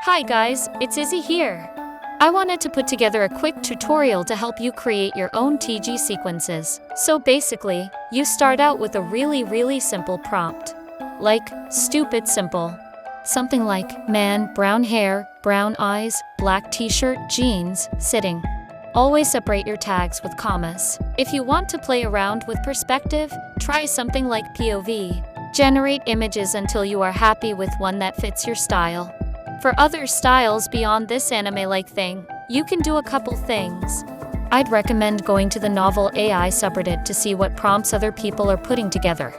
Hi guys, it's Izzy here. I wanted to put together a quick tutorial to help you create your own TG sequences. So basically, you start out with a really simple prompt. Like, stupid simple. Something like, man, brown hair, brown eyes, black t-shirt, jeans, sitting. Always separate your tags with commas. If you want to play around with perspective, try something like POV. Generate images until you are happy with one that fits your style. For other styles beyond this anime-like thing, you can do a couple things. I'd recommend going to the NovelAI subreddit to see what prompts other people are putting together.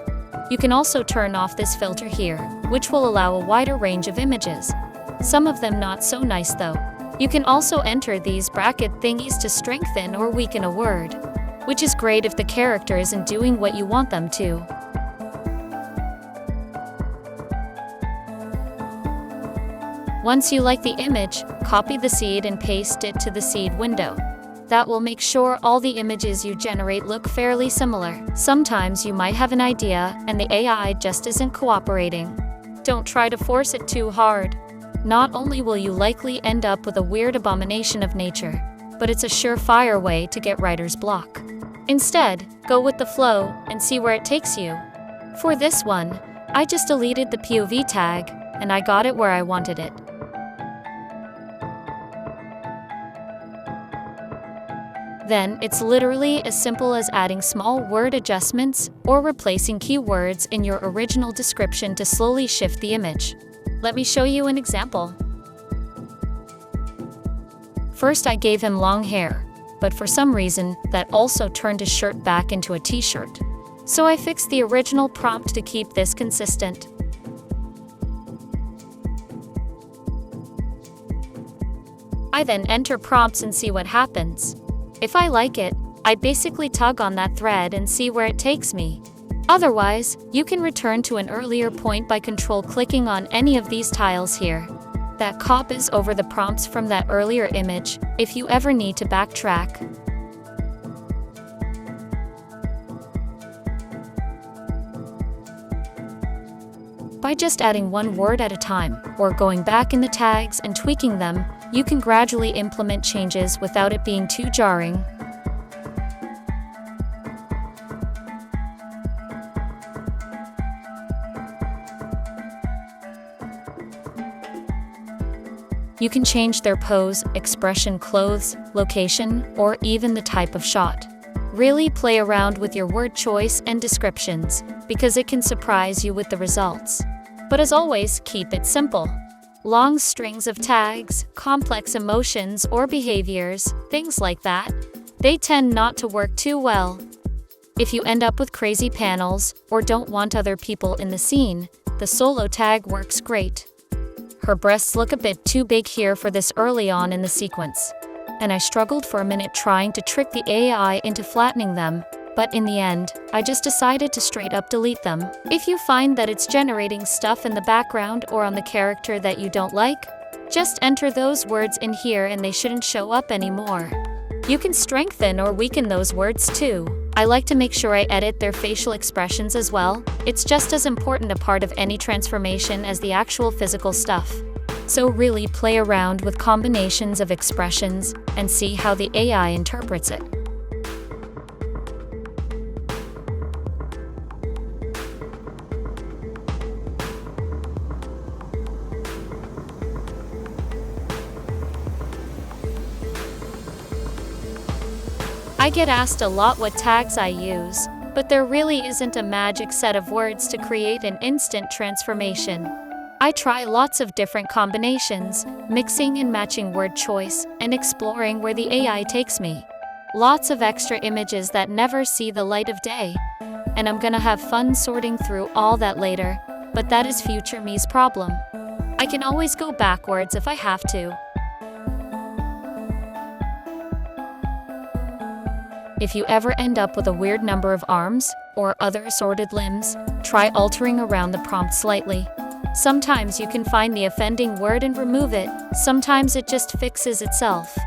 You can also turn off this filter here, which will allow a wider range of images. Some of them not so nice though. You can also enter these bracket thingies to strengthen or weaken a word, which is great if the character isn't doing what you want them to. Once you like the image, copy the seed and paste it to the seed window. That will make sure all the images you generate look fairly similar. Sometimes you might have an idea and the AI just isn't cooperating. Don't try to force it too hard. Not only will you likely end up with a weird abomination of nature, but it's a surefire way to get writer's block. Instead, go with the flow and see where it takes you. For this one, I just deleted the POV tag, and I got it where I wanted it. Then, it's literally as simple as adding small word adjustments or replacing keywords in your original description to slowly shift the image. Let me show you an example. First, I gave him long hair, but for some reason, that also turned his shirt back into a t-shirt. So I fixed the original prompt to keep this consistent. I then enter prompts and see what happens. If I like it, I basically tug on that thread and see where it takes me. Otherwise, you can return to an earlier point by control-clicking on any of these tiles here. That copies over the prompts from that earlier image, if you ever need to backtrack. By just adding one word at a time, or going back in the tags and tweaking them, you can gradually implement changes without it being too jarring. You can change their pose, expression, clothes, location, or even the type of shot. Really play around with your word choice and descriptions, because it can surprise you with the results. But as always, keep it simple. Long strings of tags, complex emotions or behaviors, things like that, they tend not to work too well. If you end up with crazy panels or don't want other people in the scene, the solo tag works great. Her breasts look a bit too big here for this early on in the sequence, and I struggled for a minute trying to trick the AI into flattening them, but in the end, I just decided to straight up delete them. If you find that it's generating stuff in the background or on the character that you don't like, just enter those words in here and they shouldn't show up anymore. You can strengthen or weaken those words too. I like to make sure I edit their facial expressions as well. It's just as important a part of any transformation as the actual physical stuff. So really play around with combinations of expressions and see how the AI interprets it. I get asked a lot what tags I use, but there really isn't a magic set of words to create an instant transformation. I try lots of different combinations, mixing and matching word choice, and exploring where the AI takes me. Lots of extra images that never see the light of day. And I'm gonna have fun sorting through all that later, but that is future me's problem. I can always go backwards if I have to. If you ever end up with a weird number of arms, or other assorted limbs, try altering around the prompt slightly. Sometimes you can find the offending word and remove it, sometimes it just fixes itself.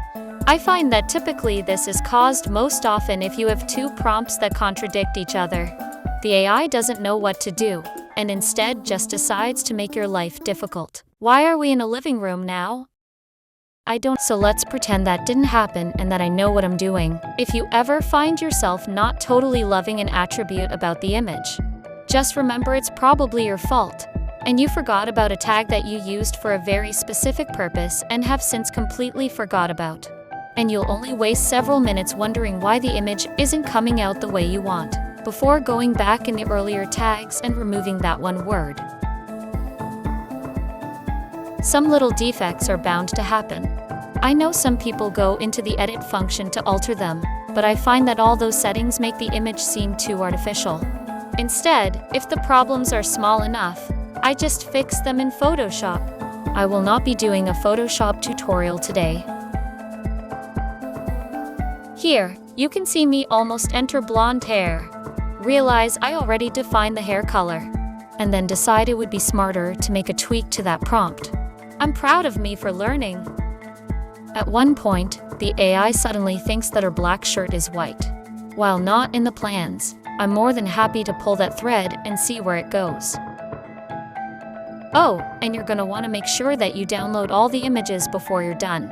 I find that typically this is caused most often if you have two prompts that contradict each other. The AI doesn't know what to do, and instead just decides to make your life difficult. Why are we in a living room now? I don't. So let's pretend that didn't happen and that I know what I'm doing. If you ever find yourself not totally loving an attribute about the image, just remember it's probably your fault, and you forgot about a tag that you used for a very specific purpose and have since completely forgot about. And you'll only waste several minutes wondering why the image isn't coming out the way you want, before going back in the earlier tags and removing that one word. Some little defects are bound to happen. I know some people go into the edit function to alter them, but I find that all those settings make the image seem too artificial. Instead, if the problems are small enough, I just fix them in Photoshop. I will not be doing a Photoshop tutorial today. Here, you can see me almost enter blonde hair. Realize I already defined the hair color, and then decide it would be smarter to make a tweak to that prompt. I'm proud of me for learning. At one point, the AI suddenly thinks that her black shirt is white. While not in the plans, I'm more than happy to pull that thread and see where it goes. Oh, and you're gonna want to make sure that you download all the images before you're done.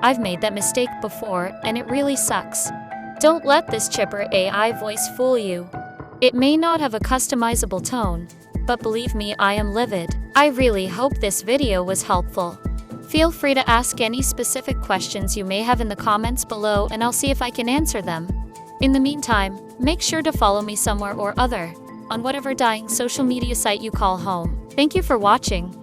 I've made that mistake before, and it really sucks. Don't let this chipper AI voice fool you. It may not have a customizable tone, but believe me, I am livid. I really hope this video was helpful. Feel free to ask any specific questions you may have in the comments below, and I'll see if I can answer them. In the meantime, make sure to follow me somewhere or other, on whatever dying social media site you call home. Thank you for watching.